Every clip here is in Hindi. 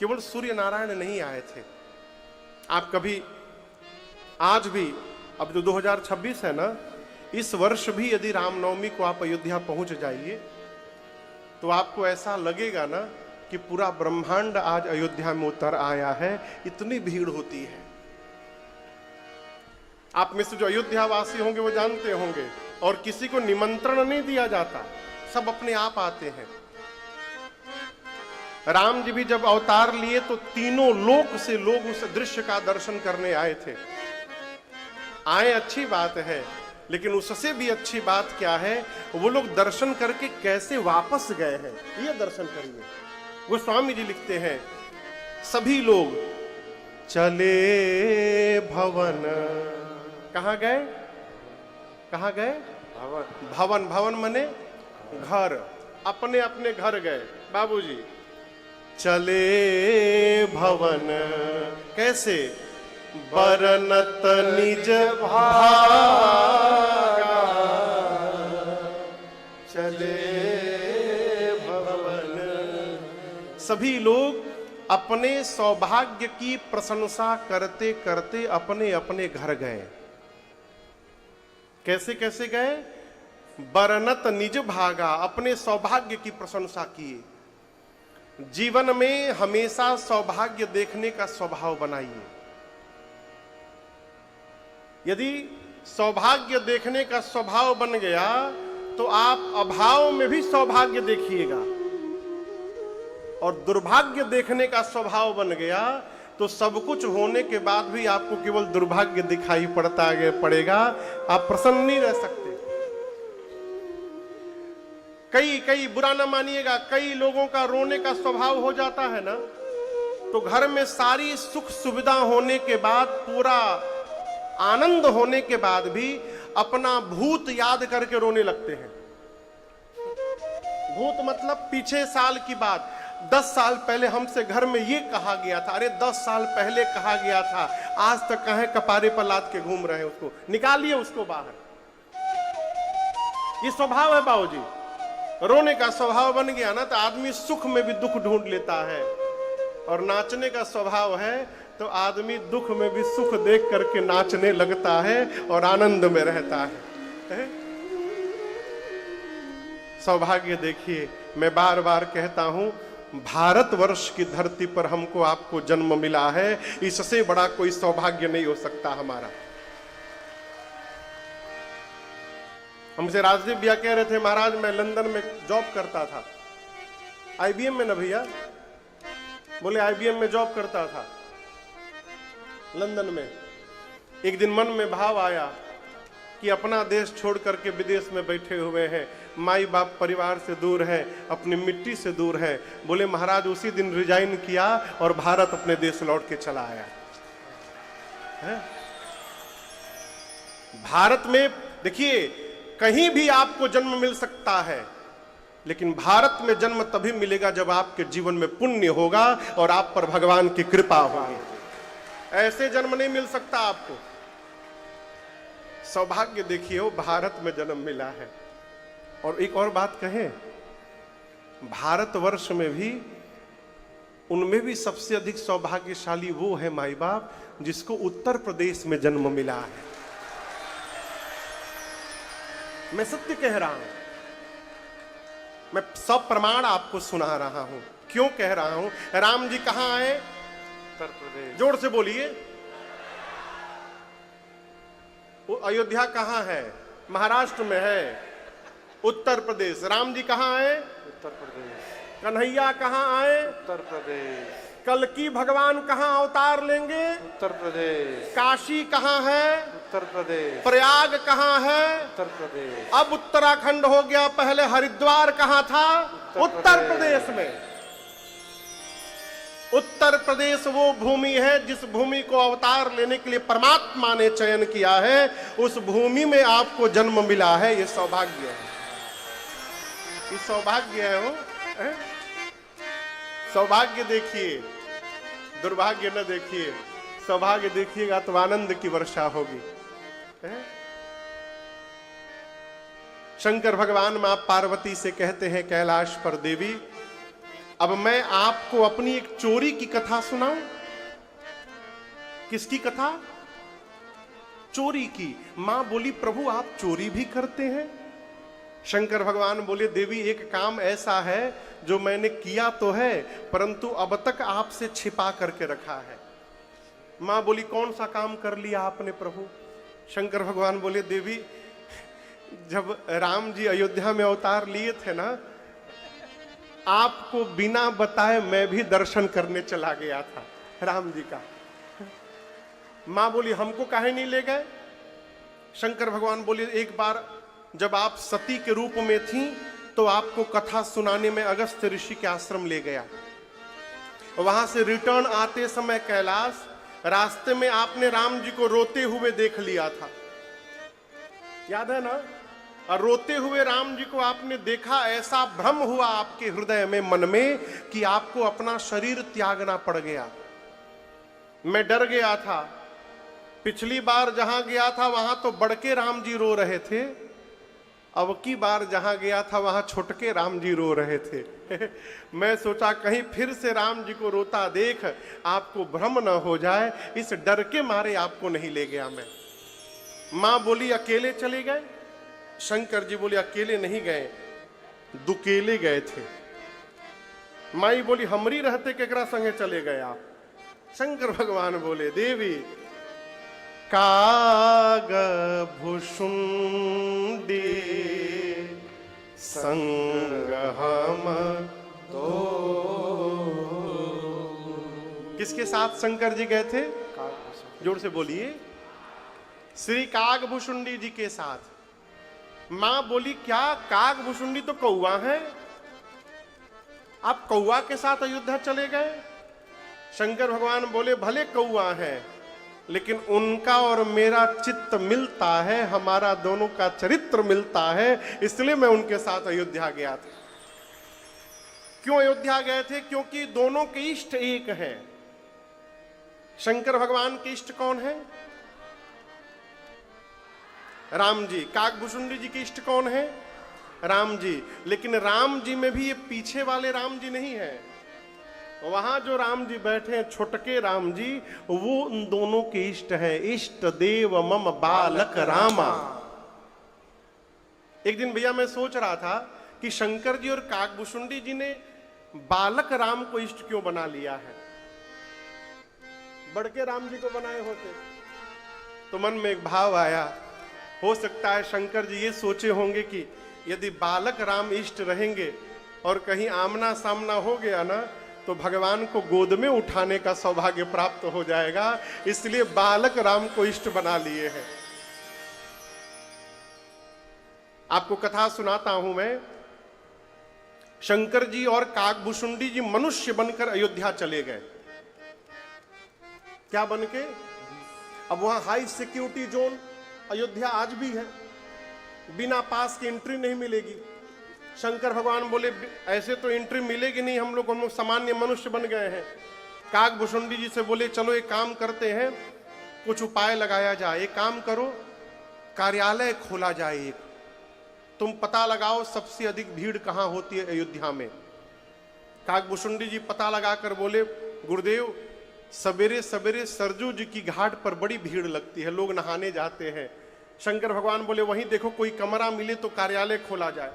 केवल सूर्य नारायण नहीं आए थे। आप कभी आज भी, अब जो 2026 है ना, इस वर्ष भी यदि रामनवमी को आप अयोध्या पहुंच जाइए तो आपको ऐसा लगेगा ना कि पूरा ब्रह्मांड आज अयोध्या में उतर आया है, इतनी भीड़ होती है। आप में से जो अयोध्या वासी होंगे वो जानते होंगे, और किसी को निमंत्रण नहीं दिया जाता, सब अपने आप आते हैं। राम जी भी जब अवतार लिए तो तीनों लोक से लोग उस दृश्य का दर्शन करने आए थे। आए अच्छी बात है, लेकिन उससे भी अच्छी बात क्या है, वो लोग दर्शन करके कैसे वापस गए हैं, ये दर्शन करिए। गोस्वामी जी लिखते हैं, सभी लोग चले भवन, कहां गए, कहां गए, भवन। भवन, भवन मने घर, अपने अपने घर गए। बाबूजी चले भवन, कैसे, बरनत निज भागा, चले भवन। सभी लोग अपने सौभाग्य की प्रशंसा करते करते अपने अपने घर गए। कैसे कैसे गए, बरनत निज भागा, अपने सौभाग्य की प्रशंसा किए। जीवन में हमेशा सौभाग्य देखने का स्वभाव बनाइए। यदि सौभाग्य देखने का स्वभाव बन गया तो आप अभाव में भी सौभाग्य देखिएगा, और दुर्भाग्य देखने का स्वभाव बन गया तो सब कुछ होने के बाद भी आपको केवल दुर्भाग्य दिखाई पड़ेगा, आप प्रसन्न नहीं रह सकते। कई बुरा ना मानिएगा, कई लोगों का रोने का स्वभाव हो जाता है ना, तो घर में सारी सुख सुविधा होने के बाद, पूरा आनंद होने के बाद भी अपना भूत याद करके रोने लगते हैं। भूत मतलब पीछे साल की बात, 10 साल पहले हमसे घर में ये कहा गया था, अरे 10 साल पहले कहा गया था, आज तक कहें कपारे पर लाद के घूम रहे हैं, उसको निकालिए, उसको बाहर। ये स्वभाव है बाबूजी, रोने का स्वभाव बन गया ना तो आदमी सुख में भी दुख ढूंढ लेता है, और नाचने का स्वभाव है तो आदमी दुख में भी सुख देख करके नाचने लगता है और आनंद में रहता है। सौभाग्य देखिए, मैं बार बार कहता हूं, भारतवर्ष की धरती पर हमको आपको जन्म मिला है, इससे बड़ा कोई सौभाग्य नहीं हो सकता हमारा। हमसे राजदीप भैया कह रहे थे, महाराज मैं लंदन में जॉब करता था, आईबीएम में ना भैया, बोले आईबीएम में जॉब करता था लंदन में। एक दिन मन में भाव आया कि अपना देश छोड़ करके विदेश में बैठे हुए हैं, माई बाप परिवार से दूर है, अपनी मिट्टी से दूर है। बोले महाराज उसी दिन रिजाइन किया और भारत अपने देश लौट के चला आया है। भारत में देखिए, कहीं भी आपको जन्म मिल सकता है, लेकिन भारत में जन्म तभी मिलेगा जब आपके जीवन में पुण्य होगा और आप पर भगवान की कृपा होगी। ऐसे जन्म नहीं मिल सकता आपको। सौभाग्य देखिए, वो भारत में जन्म मिला है। और एक और बात कहें, भारतवर्ष में भी, उनमें भी सबसे अधिक सौभाग्यशाली वो है माई बाप जिसको उत्तर प्रदेश में जन्म मिला है। मैं सत्य कह रहा हूं, मैं सब प्रमाण आपको सुना रहा हूं। क्यों कह रहा हूं? राम जी कहां आए? उत्तर प्रदेश। जोर से बोलिए। वो अयोध्या कहां है? महाराष्ट्र में है। उत्तर प्रदेश। राम जी कहां आए? उत्तर प्रदेश। कन्हैया कहां आए? उत्तर प्रदेश। कल्कि भगवान कहां अवतार लेंगे? उत्तर प्रदेश। काशी कहां है? उत्तर प्रदेश। प्रयाग कहां है? उत्तर प्रदेश। अब उत्तराखंड हो गया, पहले हरिद्वार कहां था? उत्तर प्रदेश में। उत्तर प्रदेश वो भूमि है जिस भूमि को अवतार लेने के लिए परमात्मा ने चयन किया है। उस भूमि में आपको जन्म मिला है, ये सौभाग्य है, ये सौभाग्य है। वो सौभाग्य देखिए, दुर्भाग्य न देखिए। सौभाग्य देखिएगा तो आनंद की वर्षा होगी। शंकर भगवान मां पार्वती से कहते हैं, कैलाश पर देवी अब मैं आपको अपनी एक चोरी की कथा सुनाऊं। किसकी कथा? चोरी की। मां बोली प्रभु आप चोरी भी करते हैं? शंकर भगवान बोले देवी एक काम ऐसा है जो मैंने किया तो है परंतु अब तक आपसे छिपा करके रखा है। मां बोली कौन सा काम कर लिया आपने प्रभु? शंकर भगवान बोले देवी जब राम जी अयोध्या में अवतार लिए थे ना, आपको बिना बताए मैं भी दर्शन करने चला गया था राम जी का। मां बोली हमको काहे नहीं ले गए? शंकर भगवान बोले एक बार जब आप सती के रूप में थी तो आपको कथा सुनाने में अगस्त ऋषि के आश्रम ले गया। वहां से रिटर्न आते समय कैलाश रास्ते में आपने राम जी को रोते हुए देख लिया था, याद है ना? और रोते हुए राम जी को आपने देखा, ऐसा भ्रम हुआ आपके हृदय में मन में कि आपको अपना शरीर त्यागना पड़ गया। मैं डर गया था। पिछली बार जहां गया था वहां तो बड़के राम जी रो रहे थे, अब की बार जहां गया था वहां छोटके राम जी रो रहे थे। मैं सोचा कहीं फिर से राम जी को रोता देख आपको भ्रम न हो जाए, इस डर के मारे आपको नहीं ले गया मैं। मां बोली अकेले चले गए? शंकर जी बोले अकेले नहीं गए, दुकेले गए थे। माई बोली हमरी रहते केकरा संगे चले गए आप? शंकर भगवान बोले देवी काग भुषुंडी संग हम दो। किसके साथ शंकर जी गए थे? जोर से बोलिए। श्री कागभुषुंडी जी के साथ। मां बोली क्या कागभुषुंडी तो कौवा है, आप कौवा के साथ अयोध्या चले गए? शंकर भगवान बोले भले कौवा है लेकिन उनका और मेरा चित्त मिलता है, हमारा दोनों का चरित्र मिलता है, इसलिए मैं उनके साथ अयोध्या गया था। क्यों अयोध्या गए थे? क्योंकि दोनों के इष्ट एक हैं। शंकर भगवान के इष्ट कौन है? राम जी। कागभुषुंडी जी के इष्ट कौन है? राम जी। लेकिन राम जी में भी ये पीछे वाले राम जी नहीं है। वहां जो राम जी बैठे हैं छोटके राम जी, वो उन दोनों के इष्ट हैं। इष्ट देव मम बालक रामा। एक दिन भैया मैं सोच रहा था कि शंकर जी और कागभुषुंडी जी ने बालक राम को इष्ट क्यों बना लिया है? बड़के राम जी को बनाए होते तो मन में एक भाव आया, हो सकता है शंकर जी ये सोचे होंगे कि यदि बालक राम इष्ट रहेंगे और कहीं आमना सामना हो गया ना तो भगवान को गोद में उठाने का सौभाग्य प्राप्त हो जाएगा, इसलिए बालक राम को इष्ट बना लिए हैं। आपको कथा सुनाता हूं मैं। शंकर जी और कागभुषुंडी जी मनुष्य बनकर अयोध्या चले गए। क्या बन के? अब वहां हाई सिक्योरिटी जोन अयोध्या आज भी है, बिना पास की एंट्री नहीं मिलेगी। शंकर भगवान बोले ऐसे तो एंट्री मिलेगी नहीं, हम लोग सामान्य मनुष्य बन गए हैं। कागभुषुंडी जी से बोले चलो एक काम करते हैं, कुछ उपाय लगाया जाए। एक काम करो, कार्यालय खोला जाए एक, तुम पता लगाओ सबसे अधिक भीड़ कहां होती है अयोध्या में। कागभुषुंडी जी पता लगाकर बोले गुरुदेव सवेरे सवेरे सरजू जी की घाट पर बड़ी भीड़ लगती है, लोग नहाने जाते हैं। शंकर भगवान बोले वहीं देखो कोई कमरा मिले तो कार्यालय खोला जाए।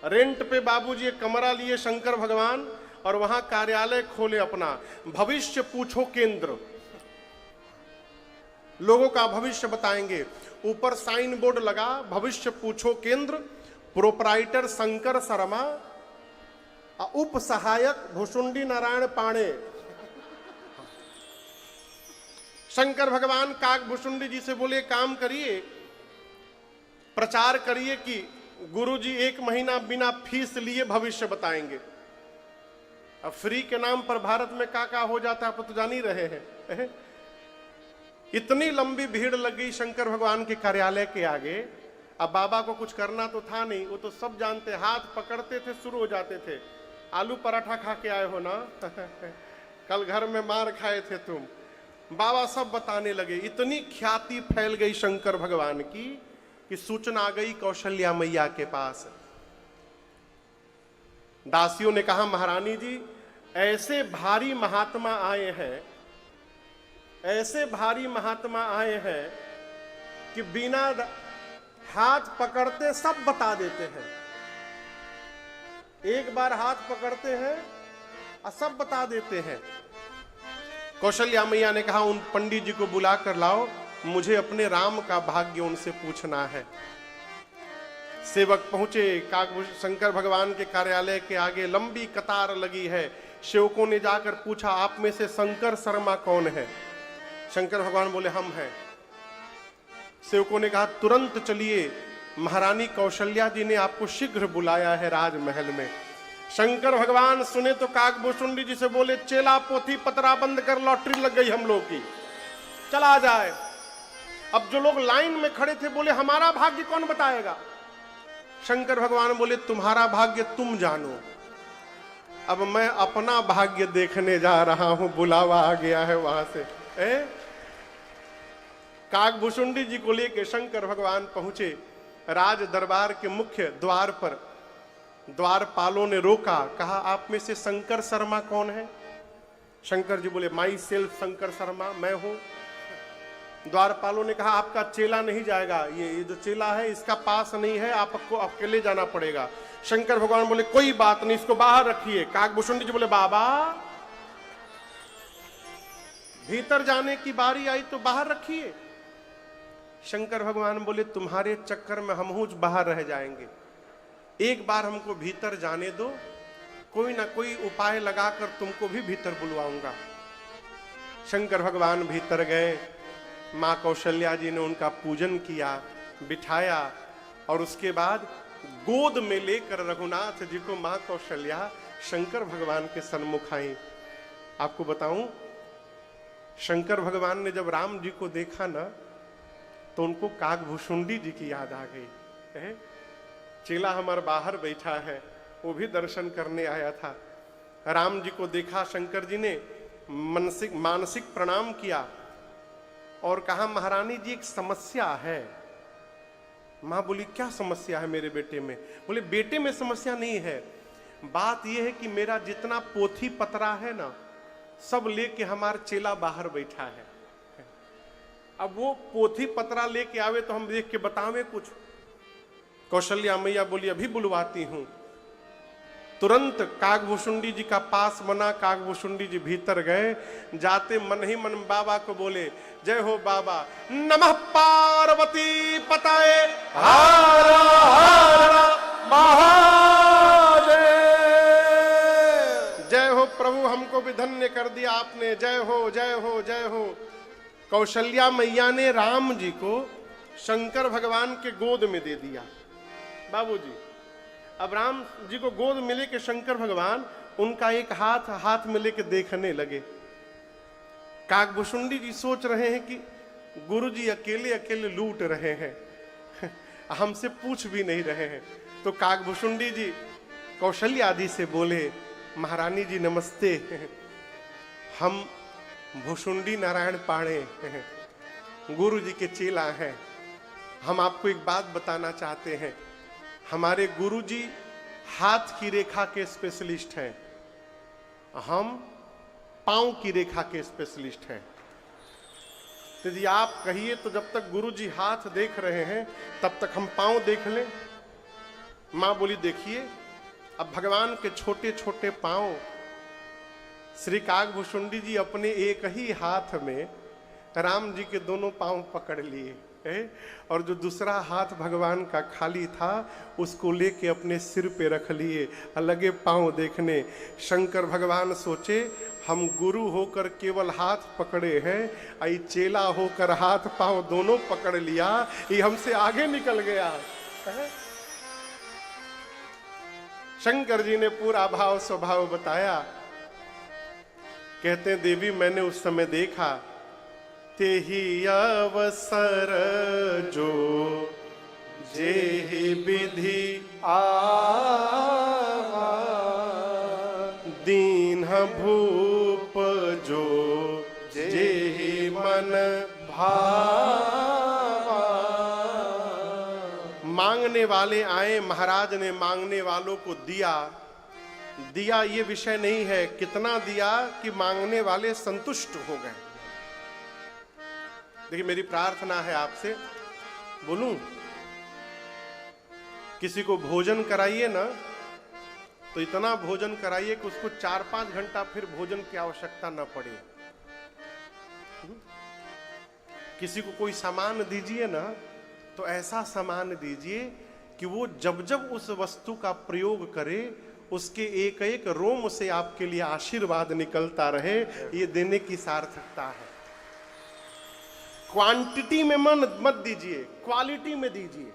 रेंट पे बाबूजी एक कमरा लिए शंकर भगवान और वहां कार्यालय खोले अपना। भविष्य पूछो केंद्र, लोगों का भविष्य बताएंगे। ऊपर साइन बोर्ड लगा भविष्य पूछो केंद्र, प्रोपराइटर शंकर शर्मा, उप सहायक भुषुंडी नारायण पाणे। शंकर भगवान कागभुषुंडी जी से बोले काम करिए, प्रचार करिए कि गुरुजी एक महीना बिना फीस लिए भविष्य बताएंगे। अब फ्री के नाम पर भारत में क्या हो जाता है आप तो जान ही रहे हैं। इतनी लंबी भीड़ लग गई शंकर भगवान के कार्यालय के आगे। अब बाबा को कुछ करना तो था नहीं, वो तो सब जानते, हाथ पकड़ते थे शुरू हो जाते थे। आलू पराठा खा के आए हो ना कल घर में मार खाए थे तुम। बाबा सब बताने लगे। इतनी ख्याति फैल गई शंकर भगवान की कि सूचना आ गई कौशल्या मैया के पास। दासियों ने कहा महारानी जी, ऐसे भारी महात्मा आए हैं, ऐसे भारी महात्मा आए हैं कि बिना हाथ पकड़ते सब बता देते हैं। एक बार हाथ पकड़ते हैं और सब बता देते हैं। कौशल्या मैया ने कहा, उन पंडित जी को बुला कर लाओ, मुझे अपने राम का भाग्य उनसे पूछना है। सेवक पहुंचे, शंकर भगवान के कार्यालय के आगे लंबी कतार लगी है। सेवकों ने जाकर पूछा, आप में से शंकर शर्मा कौन है? शंकर भगवान बोले, हम हैं। सेवकों ने कहा, तुरंत चलिए, महारानी कौशल्या जी ने आपको शीघ्र बुलाया है राजमहल में। शंकर भगवान सुने तो काकभूषुंडी जी से बोले, चेला पोथी पतरा बंद कर, लॉटरी लग गई हम लोग की, चला जाए। अब जो लोग लाइन में खड़े थे बोले, हमारा भाग्य कौन बताएगा? शंकर भगवान बोले, तुम्हारा भाग्य तुम जानो, अब मैं अपना भाग्य देखने जा रहा हूं, बुलावा आ गया है वहां से। काकभूषुंडी जी को लेकर शंकर भगवान पहुंचे राज दरबार के मुख्य द्वार पर। द्वारपालों ने रोका, कहा, आप में से शंकर शर्मा कौन है? शंकर जी बोले, माई सेल्फ शंकर शर्मा, मैं हूं। द्वारपालों ने कहा, आपका चेला नहीं जाएगा, ये जो चेला है इसका पास नहीं है, आपको अकेले जाना पड़ेगा। शंकर भगवान बोले, कोई बात नहीं, इसको बाहर रखिए। काकभूषुंडी जी बोले, बाबा भीतर जाने की बारी आई तो बाहर रखिए। शंकर भगवान बोले, तुम्हारे चक्कर में हम बाहर रह जाएंगे, एक बार हमको भीतर जाने दो, कोई ना कोई उपाय लगाकर तुमको भी भीतर बुलवाऊंगा। शंकर भगवान भीतर गए, मां कौशल्या जी ने उनका पूजन किया, बिठाया, और उसके बाद गोद में लेकर रघुनाथ जी को मां कौशल्या शंकर भगवान के सन्मुख आई। आपको बताऊं, शंकर भगवान ने जब राम जी को देखा ना, तो उनको काकभूषुंडी जी की याद आ गई। चेला हमारा बाहर बैठा है, वो भी दर्शन करने आया था। राम जी को देखा, शंकर जी ने मानसिक प्रणाम किया और कहा, महारानी जी एक समस्या है। मां बोली, क्या समस्या है मेरे बेटे में? बोले, बेटे में समस्या नहीं है, बात यह है कि मेरा जितना पोथी पतरा है ना, सब लेके हमारा चेला बाहर बैठा है। अब वो पोथी पतरा लेके आवे तो हम देख के बतावे कुछ। कौशल्या मैया बोली, अभी बुलवाती हूं। तुरंत काकभूषुंडी जी का पास बना, काकभूषुंडी जी भीतर गए, जाते मन ही मन बाबा को बोले, जय हो बाबा, नमः पार्वती पताये हर हर महादेव। जय हो प्रभु, हमको भी धन्य कर दिया आपने, जय हो जय हो जय हो। कौशल्या मैया ने राम जी को शंकर भगवान के गोद में दे दिया। बाबूजी, अब राम जी को गोद में लेके शंकर भगवान उनका एक हाथ में लेके देखने लगे। काकभूषुंडी जी सोच रहे हैं कि गुरुजी अकेले अकेले लूट रहे हैं, हमसे पूछ भी नहीं रहे हैं। तो काकभूषुंडी जी कौशल्या जी से बोले, महारानी जी नमस्ते, हम भूषुंडी नारायण पाणे गुरु जी के चेला हैं, हम आपको एक बात बताना चाहते हैं। हमारे गुरु जी हाथ की रेखा के स्पेशलिस्ट हैं, हम पांव की रेखा के स्पेशलिस्ट हैं। यदि आप कहिए तो जब तक गुरु जी हाथ देख रहे हैं तब तक हम पांव देख लें। मां बोली, देखिए, अब भगवान के छोटे छोटे पांव श्री काकभूषुंडी जी अपने एक ही हाथ में राम जी के दोनों पांव पकड़ लिए, और जो दूसरा हाथ भगवान का खाली था उसको लेके अपने सिर पे रख लिए, अलगे पांव देखने। शंकर भगवान सोचे, हम गुरु होकर केवल हाथ पकड़े हैं, आई चेला होकर हाथ पांव दोनों पकड़ लिया, ये हमसे आगे निकल गया। शंकर जी ने पूरा भाव स्वभाव बताया। कहते हैं, देवी मैंने उस समय देखा, तेहि अवसर जो जेहि विधि आवा, दीन भूप जो जेहि मन भावा। मांगने वाले आए, महाराज ने मांगने वालों को दिया, दिया ये विषय नहीं है, कितना दिया कि मांगने वाले संतुष्ट हो गए। देखिए मेरी प्रार्थना है आपसे, बोलूं, किसी को भोजन कराइए ना तो इतना भोजन कराइए कि उसको 4-5 घंटा फिर भोजन की आवश्यकता न पड़े। किसी को कोई सामान दीजिए ना तो ऐसा सामान दीजिए कि वो जब जब उस वस्तु का प्रयोग करे उसके एक एक रोम से आपके लिए आशीर्वाद निकलता रहे। ये देने की सार्थकता है। क्वांटिटी में मत दीजिए, क्वालिटी में दीजिए।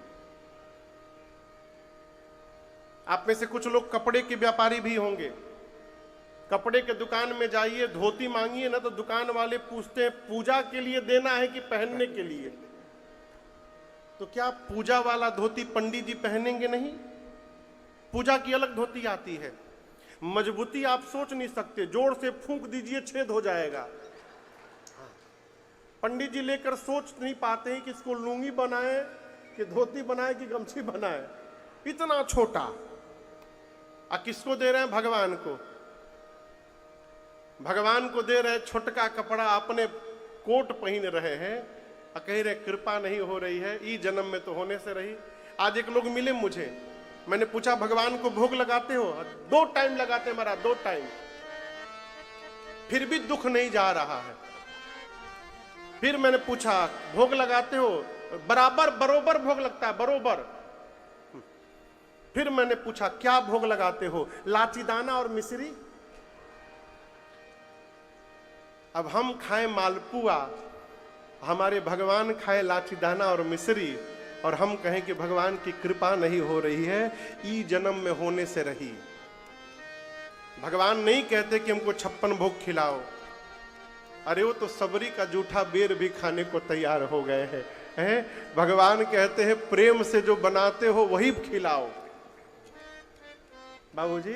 आप में से कुछ लोग कपड़े के व्यापारी भी होंगे। कपड़े के दुकान में जाइए, धोती मांगिए ना तो दुकान वाले पूछते हैं पूजा के लिए देना है कि पहनने के लिए। तो क्या पूजा वाला धोती पंडित जी पहनेंगे नहीं? पूजा की अलग धोती आती है। मजबूती आप सोच नहीं सकते, जोर से फूंक दीजिए छेद हो जाएगा। पंडित जी लेकर सोच नहीं पाते हैं कि इसको लुंगी बनाए कि धोती बनाए कि गमछी बनाए, इतना छोटा। किसको दे रहे हैं? भगवान को। भगवान को दे रहे छोटका कपड़ा, अपने कोट पहन रहे हैं और कह रहे कृपा नहीं हो रही है, ई जन्म में तो होने से रही। आज एक लोग मिले मुझे, मैंने पूछा भगवान को भोग लगाते हो? 2 टाइम लगाते हैं महाराज, 2 टाइम, फिर भी दुख नहीं जा रहा है। फिर मैंने पूछा भोग लगाते हो? बरोबर भोग लगता है, बरोबर। फिर मैंने पूछा क्या भोग लगाते हो? लाचीदाना और मिश्री। अब हम खाएं मालपुआ, हमारे भगवान खाए लाचीदाना और मिश्री, और हम कहें कि भगवान की कृपा नहीं हो रही है, ई जन्म में होने से रही। भगवान नहीं कहते कि हमको 56 भोग खिलाओ। अरे वो तो सबरी का जूठा बेर भी खाने को तैयार हो गए हैं। भगवान कहते हैं प्रेम से जो बनाते हो वही खिलाओ। बाबूजी